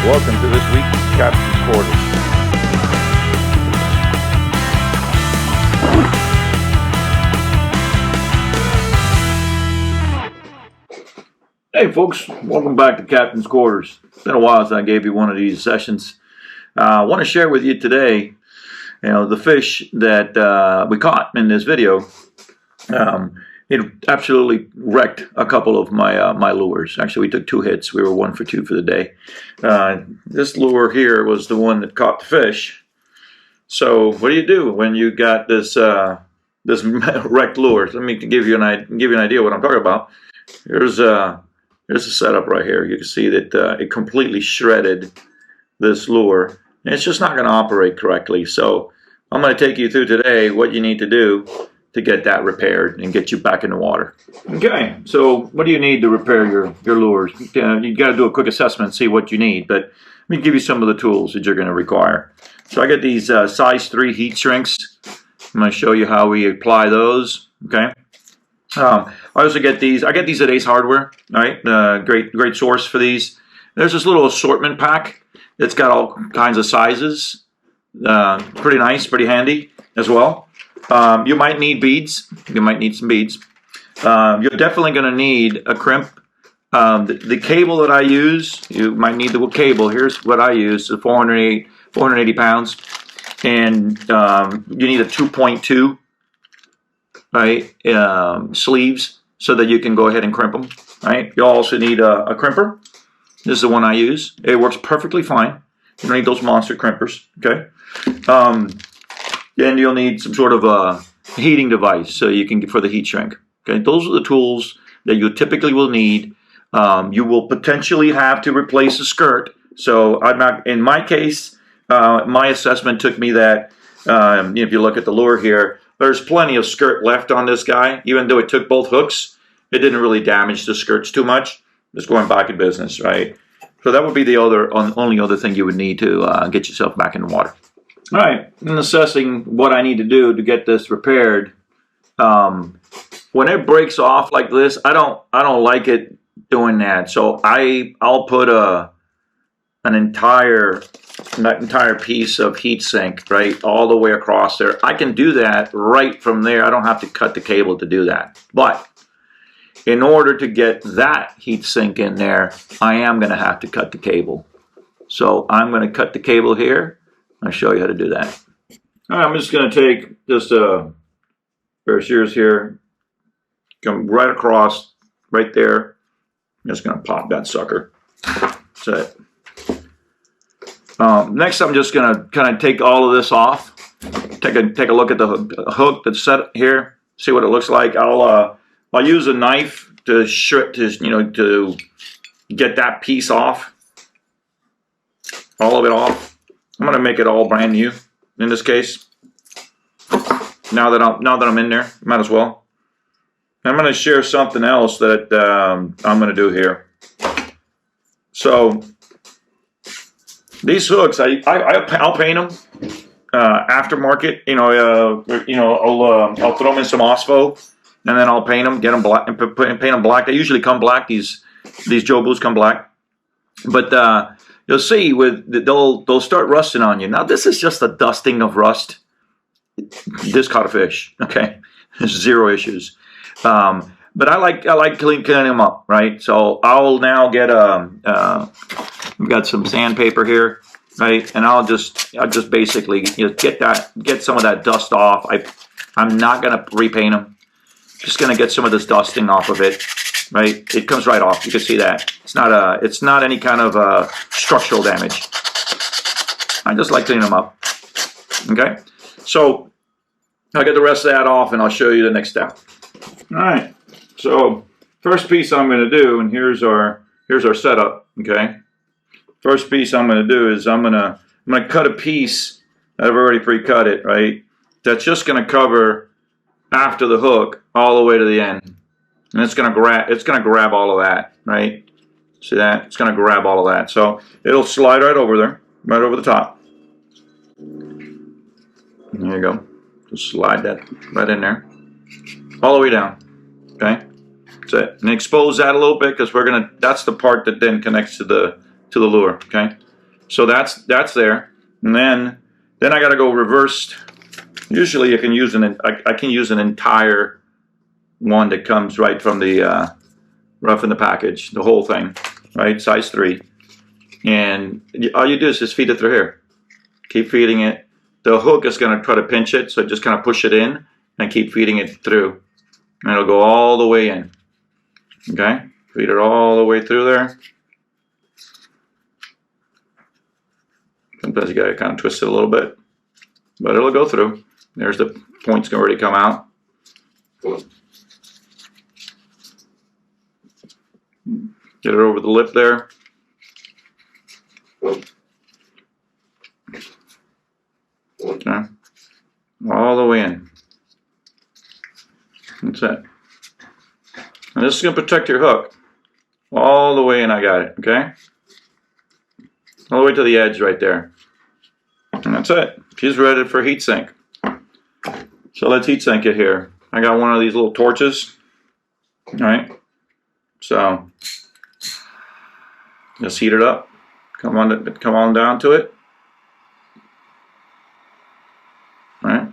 Welcome to this week's Captain's Quarters. Hey folks, welcome back to Captain's Quarters. It's been a while since I gave you one of these sessions. I want to share with you today, the fish that we caught in this video. It absolutely wrecked a couple of my lures. Actually, we took 2 hits. We were 1 for 2 for the day. This lure here was the one that caught the fish. So what do you do when you got this this wrecked lure? Let me give you an idea what I'm talking about. Here's a setup right here. You can see that it completely shredded this lure. And it's just not going to operate correctly. So I'm going to take you through today what you need to do to get that repaired and get you back in the water. Okay, so what do you need to repair your lures? You got to do a quick assessment and see what you need, but let me give you some of the tools that you're going to require. So I got these size 3 heat shrinks. I'm going to show you how we apply those. Okay. I also get these. I get these at Ace Hardware. All right, great source for these. There's this little assortment pack that's got all kinds of sizes. Pretty nice, pretty handy as well. You might need beads. You might need some beads. You're definitely going to need a crimp. The cable that I use, you might need the cable. Here's what I use: 480 pounds, and you need a 2.2, right? Sleeves, so that you can go ahead and crimp them. Right. You also need a crimper. This is the one I use. It works perfectly fine. You don't need those monster crimpers. Okay. Then you'll need some sort of a heating device so you can get for the heat shrink. Okay, those are the tools that you typically will need. You will potentially have to replace a skirt. So I'm not. In my case, my assessment took me that if you look at the lure here, there's plenty of skirt left on this guy. Even though it took both hooks, it didn't really damage the skirts too much. It's going back in business, right? So that would be the only other thing you would need to get yourself back in the water. All right, in assessing what I need to do to get this repaired, when it breaks off like this, I don't like it doing that. So I'll put an entire piece of heat sink, right, all the way across there. I can do that right from there. I don't have to cut the cable to do that. But in order to get that heat sink in there, I am going to have to cut the cable. So I'm going to cut the cable here. I'll show you how to do that. All right, I'm just going to take just a pair of shears here, come right across, right there. I'm just going to pop that sucker. That's it. Next, I'm just going to kind of take all of this off. Take a look at the hook that's set here. See what it looks like. I'll use a knife to to get that piece off, all of it off. I'm going to make it all brand new in this case. Now that I'm in there, might as well. I'm going to share something else that I'm going to do here. So these hooks, I'll paint them aftermarket. I'll throw them in some Ospo, and then I'll paint them, get them black, and paint them black. They usually come black. These Joe Blues come black, but you'll see they'll start rusting on you. Now this is just a dusting of rust. This caught a fish. Okay, there's 0 issues. But I like cleaning them up, right? So I'll now get I've got some sandpaper here, right? And I'll just basically get some of that dust off. I'm not gonna repaint them. Just gonna get some of this dusting off of it. Right, it comes right off. You can see that it's not any kind of structural damage. I just like cleaning them up. Okay, so I'll get the rest of that off, and I'll show you the next step. All right. So first piece I'm going to do, and here's our setup. Okay, first piece I'm going to do is I'm going to cut a piece. I've already pre-cut it. Right, that's just going to cover after the hook all the way to the end. And it's gonna grab all of that, right? See that? It's gonna grab all of that. So it'll slide right over there, right over the top. There you go. Just slide that right in there, all the way down. Okay, that's it. And expose that a little bit because that's the part that then connects to the lure. Okay, So that's there. And then I got to go reversed. Usually you can use I can use an entire one that comes right from the rough in the package, the whole thing, right? Size 3. And all you do is just feed it through here. Keep feeding it. The hook is going to try to pinch it, so just kind of push it in and keep feeding it through. And it'll go all the way in. Okay? Feed it all the way through there. Sometimes you got to kind of twist it a little bit, but it'll go through. There's the points can already come out. Get it over the lip there. Okay. All the way in. That's it. And this is going to protect your hook. All the way in, I got it, okay? All the way to the edge right there. And that's it. She's ready for heat sink. So let's heat sink it here. I got one of these little torches. All right. So just heat it up. Come on down to it. All right.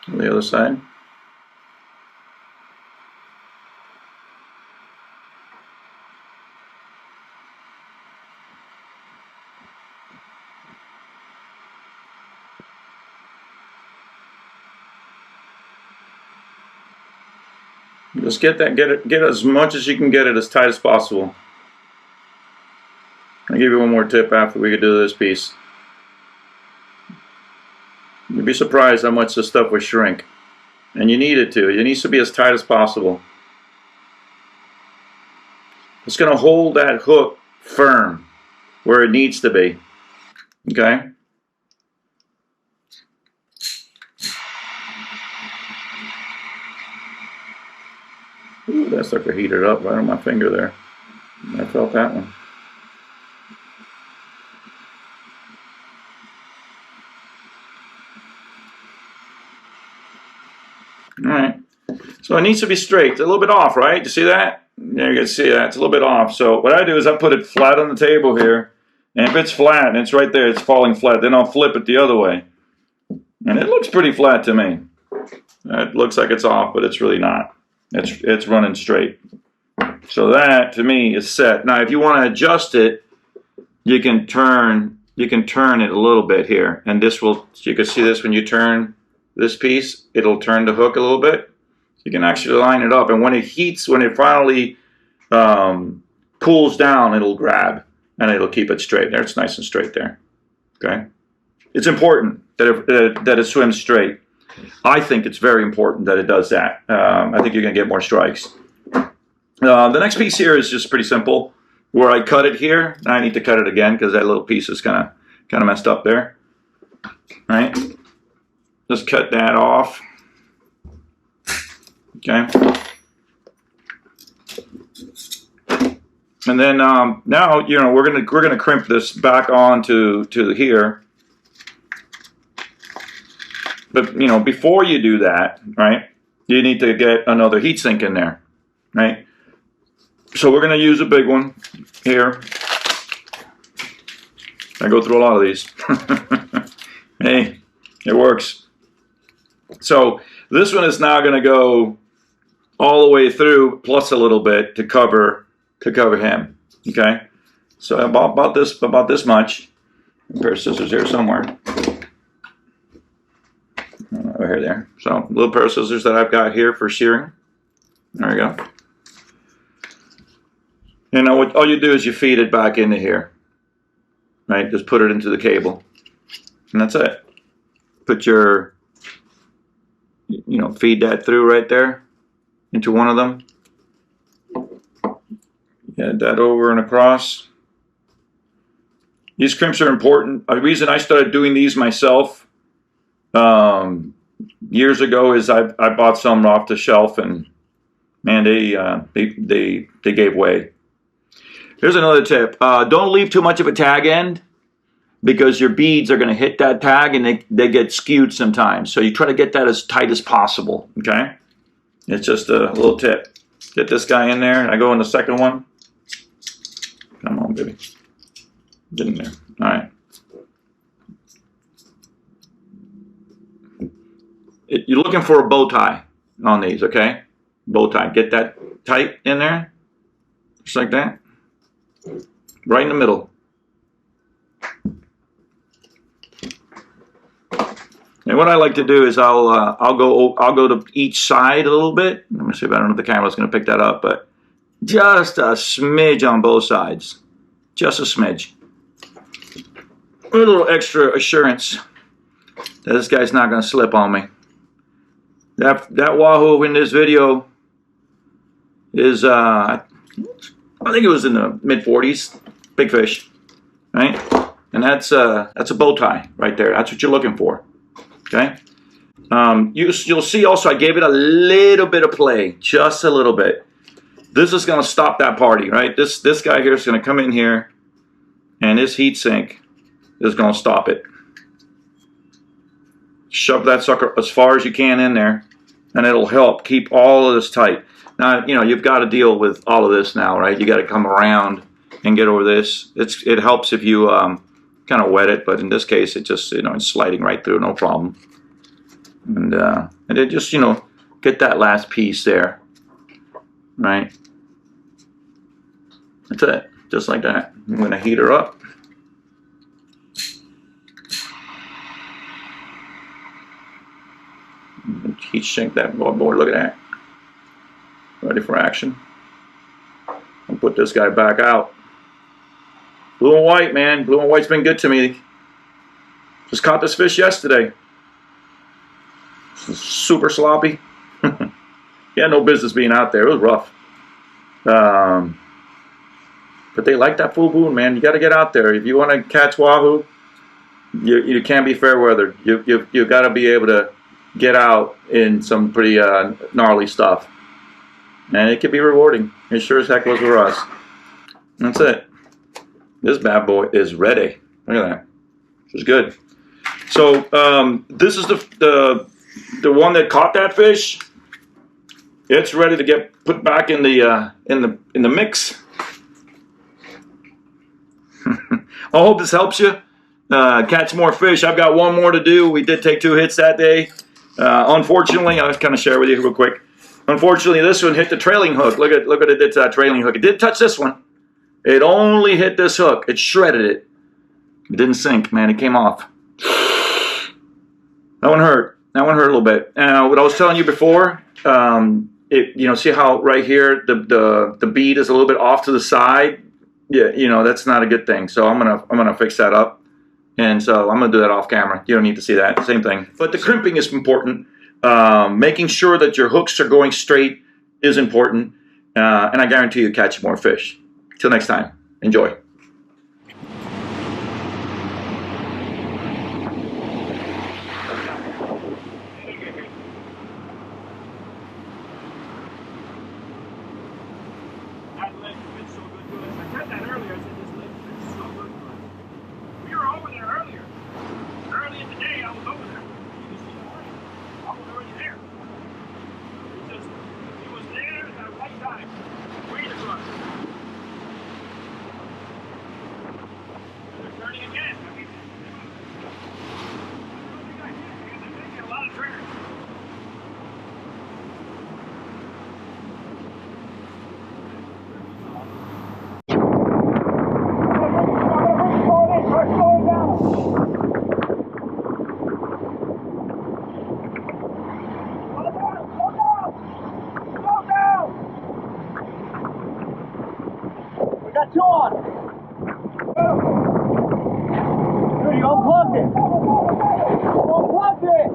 The other side. Just get as much as you can get it as tight as possible. I'll give you one more tip after we do this piece. You'd be surprised how much this stuff will shrink. And you need it to. It needs to be as tight as possible. It's going to hold that hook firm where it needs to be. Okay? Ooh, that sucker heated up right on my finger there. I felt that one. Alright, so it needs to be straight. It's a little bit off, right? You see that? Yeah, you can see that. It's a little bit off. So what I do is I put it flat on the table here. And if it's flat and it's right there, it's falling flat, then I'll flip it the other way. And it looks pretty flat to me. It looks like it's off, but it's really not. It's running straight. So that, to me, is set. Now, if you want to adjust it, you can turn it a little bit here. And this will, you can see this when you turn this piece, it'll turn the hook a little bit. You can actually line it up, and when it heats, when it finally cools down, it'll grab and it'll keep it straight. There, it's nice and straight there. Okay, it's important that it swims straight. I think it's very important that it does that. I think you're gonna get more strikes. The next piece here is just pretty simple. Where I cut it here, I need to cut it again because that little piece is kind of messed up there. All right. Just cut that off. Okay. And then now we're gonna crimp this back onto here. But before you do that, right? You need to get another heat sink in there, right? So we're gonna use a big one here. I go through a lot of these. Hey, it works. So this one is now going to go all the way through, plus a little bit to cover him. Okay, so about this much. A pair of scissors here somewhere. Over here, there. So a little pair of scissors that I've got here for shearing. There we go. You know what? All you do is you feed it back into here. Right? Just put it into the cable, and that's it. Put your feed that through right there into one of them. Get that over and across. These crimps are important. The reason I started doing these myself years ago is I bought some off the shelf, and man, they gave way. Here's another tip. Don't leave too much of a tag end, because your beads are going to hit that tag and they get skewed sometimes. So you try to get that as tight as possible, okay? It's just a little tip. Get this guy in there. I go in the second one. Come on, baby. Get in there. All right. You're looking for a bow tie on these, okay? Bow tie. Get that tight in there. Just like that. Right in the middle. And what I like to do is I'll go to each side a little bit. Let me see if I don't know if the camera's going to pick that up, but just a smidge on both sides. Just a smidge. A little extra assurance that this guy's not going to slip on me. That Wahoo in this video is I think it was in the mid 40s, big fish, right? And that's a bow tie right there. That's what you're looking for, okay? You'll see also I gave it a little bit of play, just a little bit. This is going to stop that party, right? This guy here is going to come in here, and this heat sink is going to stop it. Shove that sucker as far as you can in there, and it'll help keep all of this tight. Now, you know, you've got to deal with all of this now, right? You got to come around and get over this. It helps if you kind of wet it, but in this case, it just, you know, it's sliding right through, no problem. And then just, you know, get that last piece there, right? That's it, just like that. I'm going to heat her up. Heat sink that board, look at that. Ready for action. I'll put this guy back out. Blue and white, man. Blue and white's been good to me. Just caught this fish yesterday. Super sloppy. He had no business being out there. It was rough. But they like that full boom, man. You got to get out there. If you want to catch Wahoo, you can't be fair weather. You got to be able to get out in some pretty gnarly stuff. And it can be rewarding. It sure as heck was for us. That's it. This bad boy is ready. Look at that. This is good. So this is the one that caught that fish. It's ready to get put back in the mix. I hope this helps you catch more fish. I've got one more to do. We did take 2 hits that day. Unfortunately, I'll kind of share with you real quick. Unfortunately, this one hit the trailing hook. Look what it did to that trailing hook. It did touch this one. It only hit this hook. It shredded it. It didn't sink, man. It came off. That one hurt. That one hurt a little bit. What I was telling you before, you know, see how right here the bead is a little bit off to the side. Yeah, you know, that's not a good thing. So I'm gonna fix that up. And so I'm going to do that off camera. You don't need to see that. Same thing. But the crimping is important. Making sure that your hooks are going straight is important. And I guarantee you catch more fish. Till next time. Enjoy. Got 2 on. Dude, you unplugged it. You unplugged it.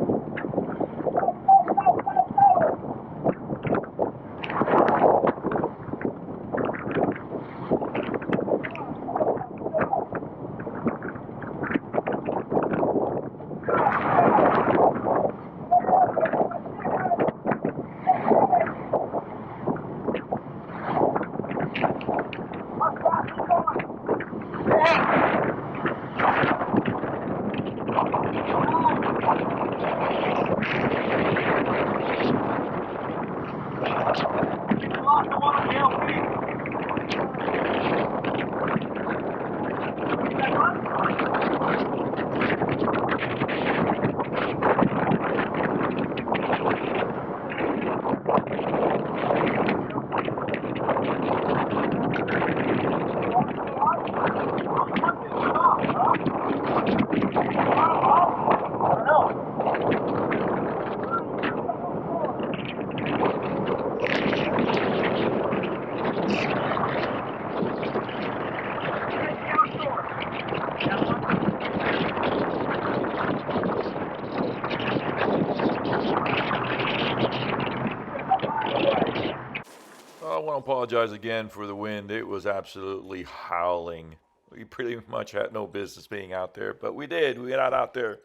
I want to apologize again for the wind. It was absolutely howling. We pretty much had no business being out there, but we did. We got out there.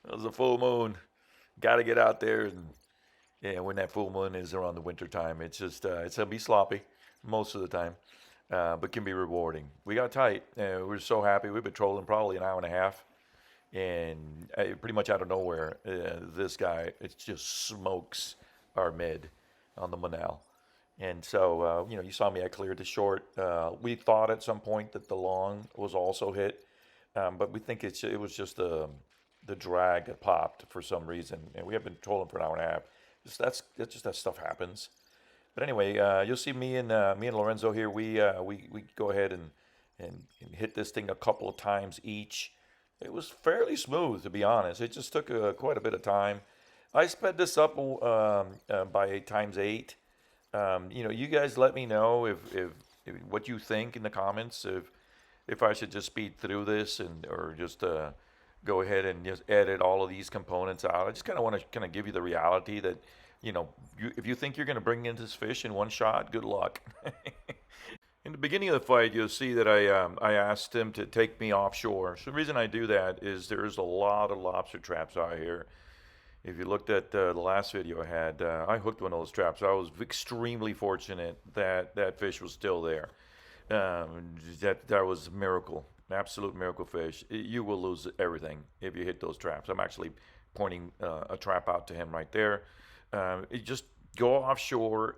It was a full moon. Got to get out there. And yeah, when that full moon is around the winter time, it's just, it's going to be sloppy most of the time, but can be rewarding. We got tight. We're so happy. We've been trolling probably an hour and a half. And pretty much out of nowhere, this guy, it just smokes our mid on the Manal. And so, you saw me, I cleared the short. We thought at some point that the long was also hit, but we think it was just the drag that popped for some reason. And we have been trolling for an hour and a half. That's just that stuff happens. But anyway, you'll see me and Lorenzo here. We go ahead and hit this thing a couple of times each. It was fairly smooth, to be honest. It just took quite a bit of time. I sped this up by times 8. You guys let me know if what you think in the comments. If I should just speed through this or just go ahead and just edit all of these components out. I just kind of want to kind of give you the reality that if you think you're going to bring in this fish in one shot, good luck. In the beginning of the fight, you'll see that I asked him to take me offshore. So the reason I do that is there's a lot of lobster traps out here. If you looked at the last video I had, I hooked one of those traps. I was extremely fortunate that that fish was still there. That was a miracle, an absolute miracle fish. You will lose everything if you hit those traps. I'm actually pointing a trap out to him right there. You just go offshore.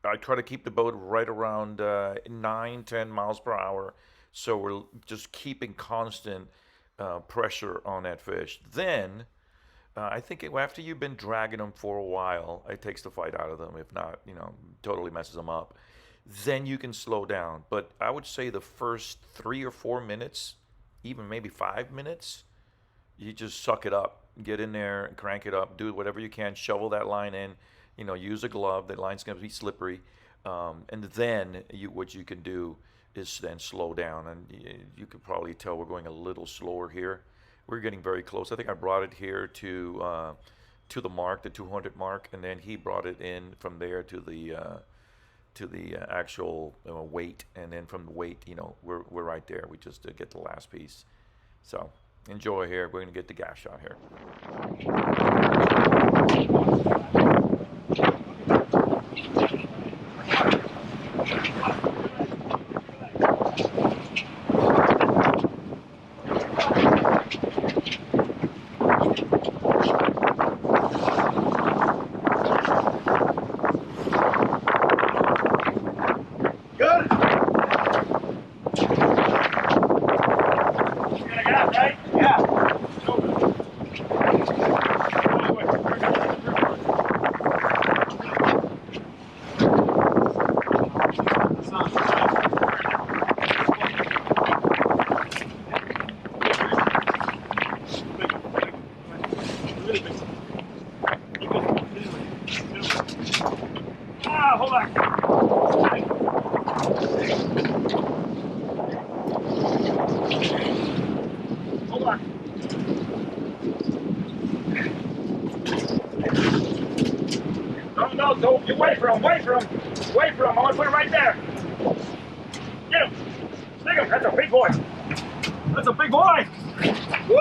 I try to keep the boat right around 9-10 miles per hour, so we're just keeping constant pressure on that fish. Then, I think after you've been dragging them for a while, it takes the fight out of them. If not, totally messes them up. Then you can slow down. But I would say the first 3 or 4 minutes, even maybe 5 minutes, you just suck it up. Get in there and crank it up. Do whatever you can. Shovel that line in. Use a glove. The line's going to be slippery. And then what you can do is then slow down. And you could probably tell we're going a little slower here. We're getting very close. I think I brought it here to the mark, the 200 mark, and then he brought it in from there to the actual weight, and then from the weight, we're right there. We just get the last piece. So enjoy here. We're going to get the gas shot here. Hold on. Hold on. No, don't. Get away from him. Away from him. Away from him. I want to put it right there. Get him. Stick him. That's a big boy. That's a big boy. Woo!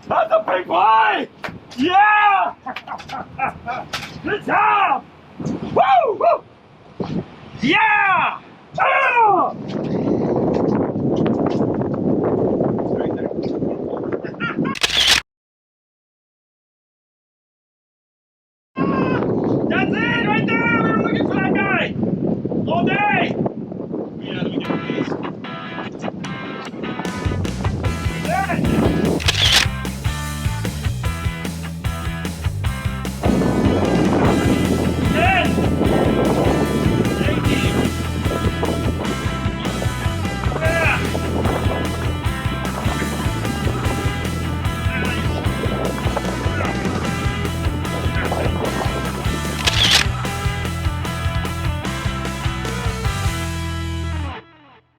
That's a big boy. Yeah! Good job! Woo! Woo! Yeah! Oh! That's it right there! We were looking for that guy all day!